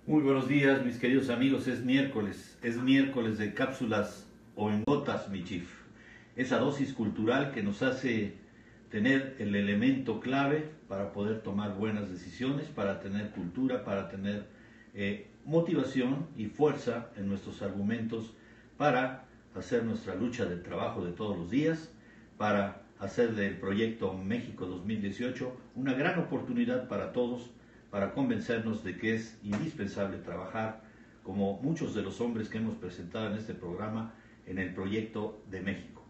Muy buenos días, mis queridos amigos. Es miércoles de cápsulas o en gotas, mi chief. Esa dosis cultural que nos hace tener el elemento clave para poder tomar buenas decisiones, para tener cultura, para tener motivación y fuerza en nuestros argumentos para hacer nuestra lucha del trabajo de todos los días, para hacer del proyecto México 2018 una gran oportunidad para todos, para convencernos de que es indispensable trabajar, como muchos de los hombres que hemos presentado en este programa, en el proyecto de México.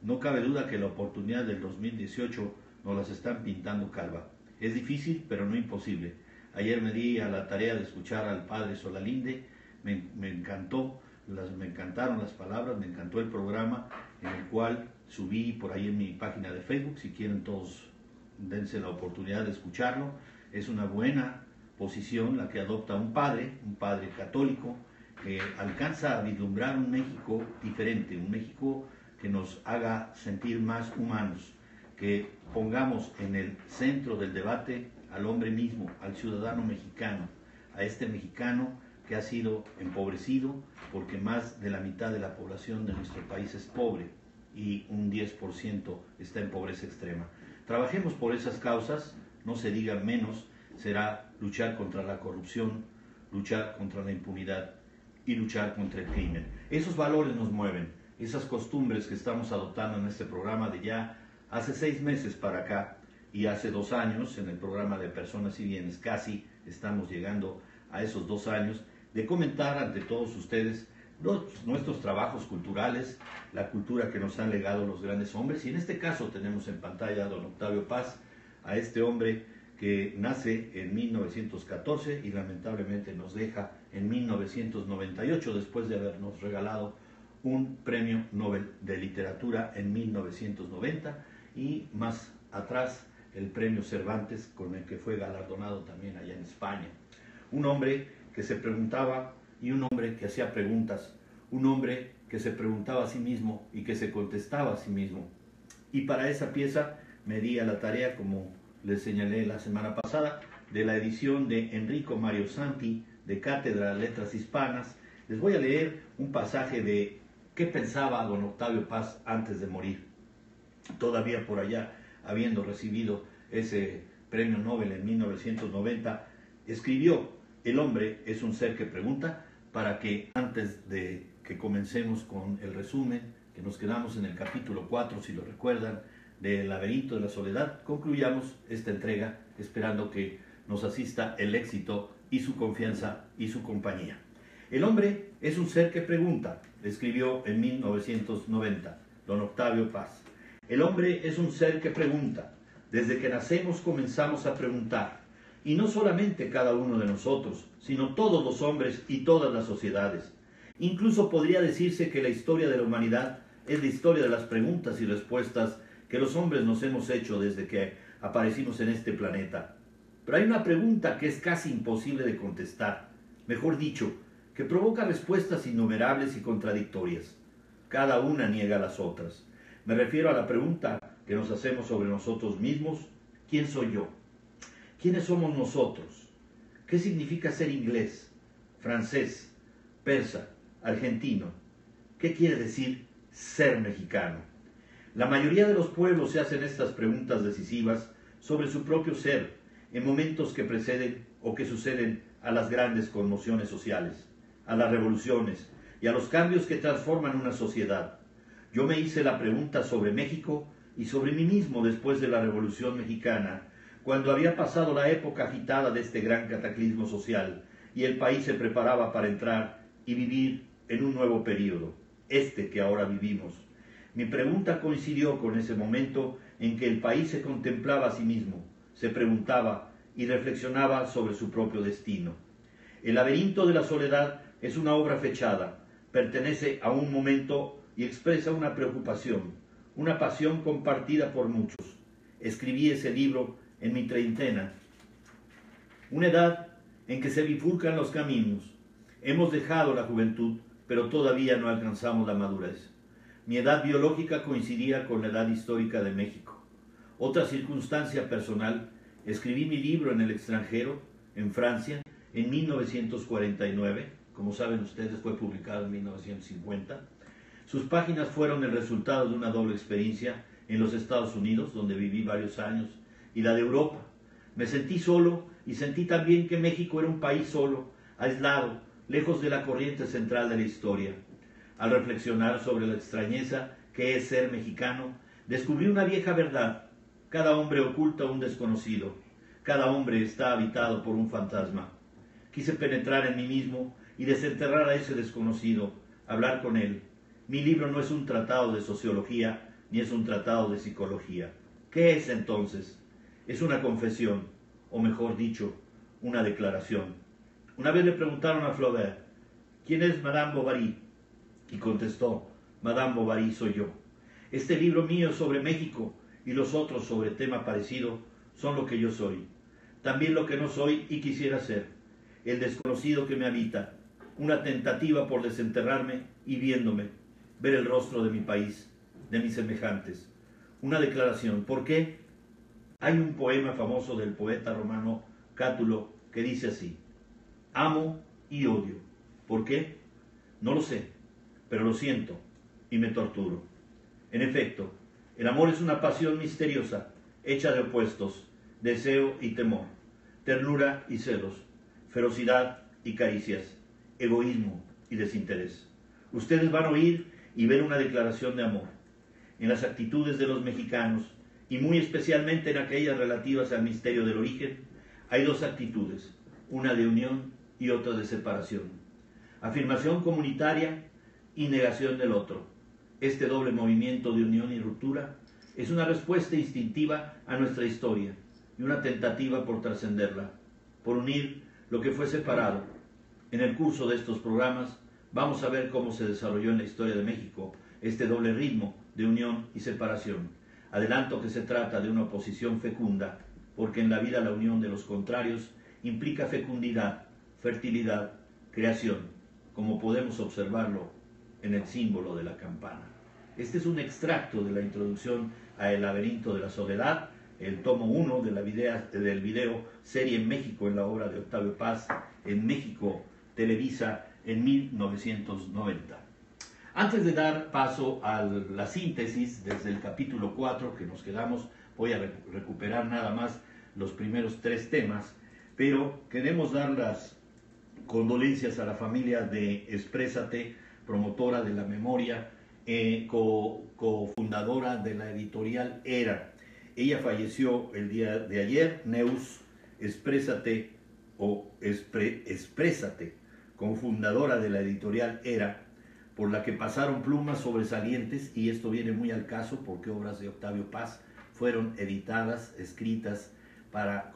No cabe duda que la oportunidad del 2018 nos las están pintando calva. Es difícil, pero no imposible. Ayer me di a la tarea de escuchar al padre Solalinde, me encantaron las palabras, me encantó el programa, en el cual subí por ahí en mi página de Facebook. Si quieren todos, dense la oportunidad de escucharlo. Es una buena posición la que adopta un padre católico, que alcanza a vislumbrar un México diferente, un México que nos haga sentir más humanos, que pongamos en el centro del debate al hombre mismo, al ciudadano mexicano, a este mexicano que ha sido empobrecido porque más de la mitad de la población de nuestro país es pobre y un 10% está en pobreza extrema. Trabajemos por esas causas. No se diga menos, será luchar contra la corrupción, luchar contra la impunidad y luchar contra el crimen. Esos valores nos mueven, esas costumbres que estamos adoptando en este programa de ya hace 6 meses para acá y hace 2 años en el programa de Personas y Bienes. Casi estamos llegando a esos 2 años de comentar ante todos ustedes nuestros trabajos culturales, la cultura que nos han legado los grandes hombres. Y en este caso tenemos en pantalla a don Octavio Paz, a este hombre que nace en 1914 y lamentablemente nos deja en 1998, después de habernos regalado un premio Nobel de Literatura en 1990 y más atrás el premio Cervantes, con el que fue galardonado también allá en España. Un hombre que se preguntaba y un hombre que hacía preguntas, un hombre que se preguntaba a sí mismo y que se contestaba a sí mismo. Y para esa pieza me di a la tarea, como les señalé la semana pasada, de la edición de Enrico Mario Santi, de Cátedra de Letras Hispanas. Les voy a leer un pasaje de qué pensaba don Octavio Paz antes de morir. Todavía por allá, habiendo recibido ese premio Nobel en 1990, escribió: el hombre es un ser que pregunta, para que antes de que comencemos con el resumen, que nos quedamos en el capítulo 4, si lo recuerdan, del laberinto de la soledad, concluyamos esta entrega esperando que nos asista el éxito y su confianza y su compañía. El hombre es un ser que pregunta, escribió en 1990 don Octavio Paz. El hombre es un ser que pregunta. Desde que nacemos comenzamos a preguntar, y no solamente cada uno de nosotros, sino todos los hombres y todas las sociedades. Incluso podría decirse que la historia de la humanidad es la historia de las preguntas y respuestas que los hombres nos hemos hecho desde que aparecimos en este planeta. Pero hay una pregunta que es casi imposible de contestar, mejor dicho, que provoca respuestas innumerables y contradictorias. Cada una niega a las otras. Me refiero a la pregunta que nos hacemos sobre nosotros mismos: ¿quién soy yo? ¿Quiénes somos nosotros? ¿Qué significa ser inglés, francés, persa, argentino? ¿Qué quiere decir ser mexicano? La mayoría de los pueblos se hacen estas preguntas decisivas sobre su propio ser en momentos que preceden o que suceden a las grandes conmociones sociales, a las revoluciones y a los cambios que transforman una sociedad. Yo me hice la pregunta sobre México y sobre mí mismo después de la Revolución Mexicana, cuando había pasado la época agitada de este gran cataclismo social y el país se preparaba para entrar y vivir en un nuevo período, este que ahora vivimos. Mi pregunta coincidió con ese momento en que el país se contemplaba a sí mismo, se preguntaba y reflexionaba sobre su propio destino. El laberinto de la soledad es una obra fechada, pertenece a un momento y expresa una preocupación, una pasión compartida por muchos. Escribí ese libro en mi treintena, una edad en que se bifurcan los caminos. Hemos dejado la juventud, pero todavía no alcanzamos la madurez. Mi edad biológica coincidía con la edad histórica de México. Otra circunstancia personal: escribí mi libro en el extranjero, en Francia, en 1949, como saben ustedes fue publicado en 1950. Sus páginas fueron el resultado de una doble experiencia en los Estados Unidos, donde viví varios años, y la de Europa. Me sentí solo y sentí también que México era un país solo, aislado, lejos de la corriente central de la historia. Al reflexionar sobre la extrañeza que es ser mexicano, descubrí una vieja verdad. Cada hombre oculta un desconocido. Cada hombre está habitado por un fantasma. Quise penetrar en mí mismo y desenterrar a ese desconocido, hablar con él. Mi libro no es un tratado de sociología, ni es un tratado de psicología. ¿Qué es entonces? Es una confesión, o mejor dicho, una declaración. Una vez le preguntaron a Flaubert, ¿quién es Madame Bovary? Y contestó, Madame Bovary soy yo. Este libro mío sobre México y los otros sobre tema parecido son lo que yo soy. También lo que no soy y quisiera ser. El desconocido que me habita. Una tentativa por desenterrarme y viéndome, ver el rostro de mi país, de mis semejantes. Una declaración. ¿Por qué? Hay un poema famoso del poeta romano Cátulo que dice así: amo y odio. ¿Por qué? No lo sé, pero lo siento y me torturo. En efecto, el amor es una pasión misteriosa, hecha de opuestos, deseo y temor, ternura y celos, ferocidad y caricias, egoísmo y desinterés. Ustedes van a oír y ver una declaración de amor. En las actitudes de los mexicanos, y muy especialmente en aquellas relativas al misterio del origen, hay dos actitudes, una de unión y otra de separación. Afirmación comunitaria y negación del otro. Este doble movimiento de unión y ruptura es una respuesta instintiva a nuestra historia y una tentativa por trascenderla, por unir lo que fue separado. En el curso de estos programas vamos a ver cómo se desarrolló en la historia de México este doble ritmo de unión y separación. Adelanto que se trata de una oposición fecunda, porque en la vida la unión de los contrarios implica fecundidad, fertilidad, creación, como podemos observarlo en el símbolo de la campana. Este es un extracto de la introducción a El laberinto de la soledad, el tomo 1 del video Serie en México, en la obra de Octavio Paz, en México Televisa, en 1990. Antes de dar paso a la síntesis desde el capítulo 4 que nos quedamos, voy a recuperar nada más los primeros 3 temas, pero queremos dar las condolencias a la familia de Exprésate, promotora de la memoria, cofundadora de la editorial Era. Ella falleció el día de ayer. Neus Exprésate Exprésate, cofundadora de la editorial Era, por la que pasaron plumas sobresalientes, y esto viene muy al caso porque obras de Octavio Paz fueron editadas, escritas,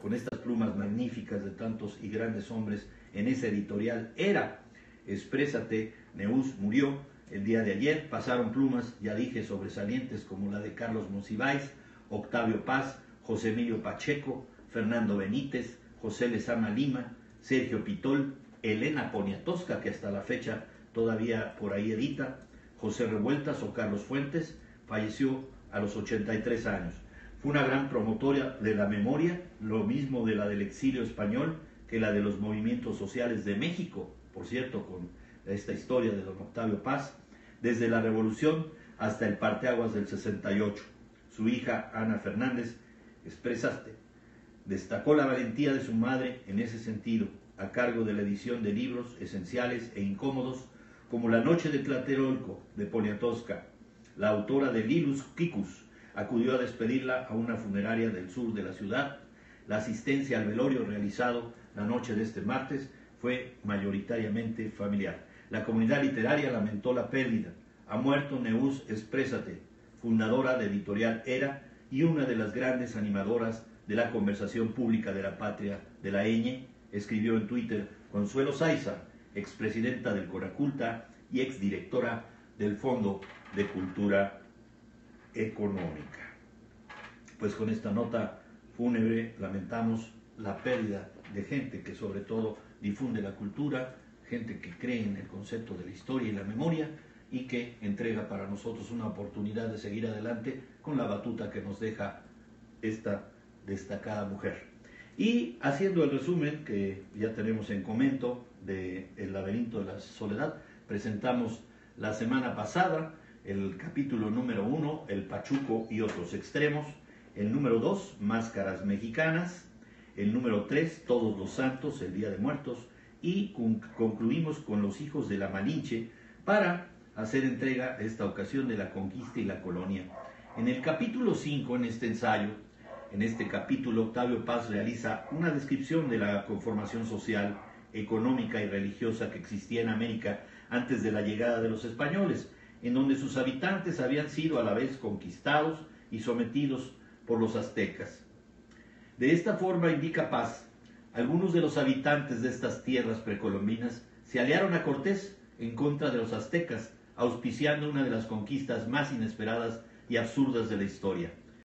con estas plumas magníficas de tantos y grandes hombres en esa editorial Era. Exprésate, Neus murió el día de ayer. Pasaron plumas, ya dije, sobresalientes como la de Carlos Monsiváis, Octavio Paz, José Emilio Pacheco, Fernando Benítez, José Lezama Lima, Sergio Pitol, Elena Poniatowska, que hasta la fecha todavía por ahí edita, José Revueltas o Carlos Fuentes. Falleció a los 83 años. Fue una gran promotora de la memoria, lo mismo de la del exilio español que la de los movimientos sociales de México, por cierto, con esta historia de don Octavio Paz, desde la Revolución hasta el parteaguas del 68. Su hija Ana Fernández Exprésate destacó la valentía de su madre en ese sentido, a cargo de la edición de libros esenciales e incómodos como La noche de Tlatelolco de Poniatowska. La autora de Lilus Kikus acudió a despedirla a una funeraria del sur de la ciudad. La asistencia al velorio realizado la noche de este martes fue mayoritariamente familiar. La comunidad literaria lamentó la pérdida. Ha muerto Neus Exprésate, fundadora de Editorial Era y una de las grandes animadoras de la conversación pública de la patria de la ñ, escribió en Twitter Consuelo Saiza, expresidenta del Conaculta y exdirectora del Fondo de Cultura Económica. Pues con esta nota fúnebre lamentamos la pérdida de gente que sobre todo difunde la cultura, gente que cree en el concepto de la historia y la memoria y que entrega para nosotros una oportunidad de seguir adelante con la batuta que nos deja esta destacada mujer. Y haciendo el resumen que ya tenemos en comento de El laberinto de la soledad, presentamos la semana pasada el capítulo número 1, El Pachuco y otros extremos, el número 2, Máscaras mexicanas, el número 3, Todos los Santos, el Día de Muertos, y concluimos con Los hijos de la Malinche para hacer entrega esta ocasión de la conquista y la colonia. En el capítulo 5, en este ensayo, en este capítulo, Octavio Paz realiza una descripción de la conformación social, económica y religiosa que existía en América antes de la llegada de los españoles, en donde sus habitantes habían sido a la vez conquistados y sometidos por los aztecas. De esta forma, indica Paz, algunos de los habitantes de estas tierras precolombinas se aliaron a Cortés en contra de los aztecas, auspiciando una de las conquistas más inesperadas y absurdas de la historia.